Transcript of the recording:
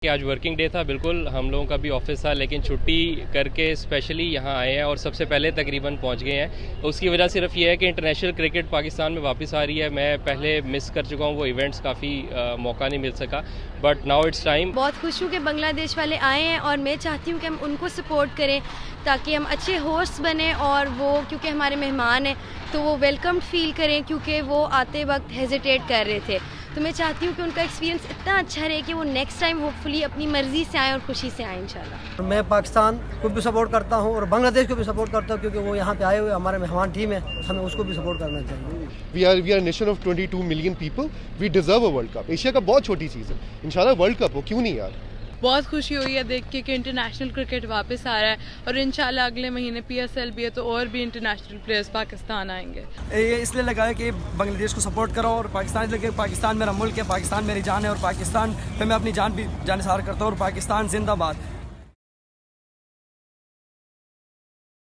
कि आज working day था, बिल्कुल हम लोगों का भी ऑफिस था, लेकिन छुट्टी करके स्पेशली यहाँ आए हैं और सबसे पहले तकरीबन पहुँच गए हैं। उसकी वजह सिर्फ ये है कि इंटरनेशनल क्रिकेट पाकिस्तान में वापस आ रही है। मैं पहले मिस कर चुका हूँ वो इवेंट्स, काफ़ी मौका नहीं मिल सका, बट नाउ इट्स टाइम। बहुत खुश हूँ कि बांग्लादेश वाले आए हैं और मैं चाहती हूँ कि हम उनको सपोर्ट करें ताकि हम अच्छे होस्ट बने और वो क्योंकि हमारे मेहमान हैं तो वो वेलकम फील करें, क्योंकि वो आते वक्त हेजिटेट कर रहे थे। तो मैं चाहती हूँ कि उनका एक्सपीरियंस इतना अच्छा रहे कि वो नेक्स्ट टाइम होपफुली अपनी मर्ज़ी से आएँ और खुशी से आएँ इंशाल्लाह। मैं पाकिस्तान को भी सपोर्ट करता हूँ और बांग्लादेश को भी सपोर्ट करता हूँ, क्योंकि वो यहाँ पे आए हुए हमारे मेहमान टीम है, हमें उसको भी सपोर्ट करना चाहिए। We are nation of 22 million people, we deserve a world cup. Asia का बहुत छोटी चीज़ है, इंशाल्लाह वर्ल्ड कप हो, क्यों नहीं यार। बहुत खुशी हुई है देख के कि इंटरनेशनल क्रिकेट वापस आ रहा है और इंशाल्लाह अगले महीने PSL भी है तो और भी इंटरनेशनल प्लेयर्स पाकिस्तान आएंगे। ये इसलिए लगा है कि बांग्लादेश को सपोर्ट करो और पाकिस्तान लगे, पाकिस्तान मेरा मुल्क है, पाकिस्तान मेरी जान है और पाकिस्तान पे मैं अपनी जान भी जानिसार करता हूँ और पाकिस्तान जिंदाबाद।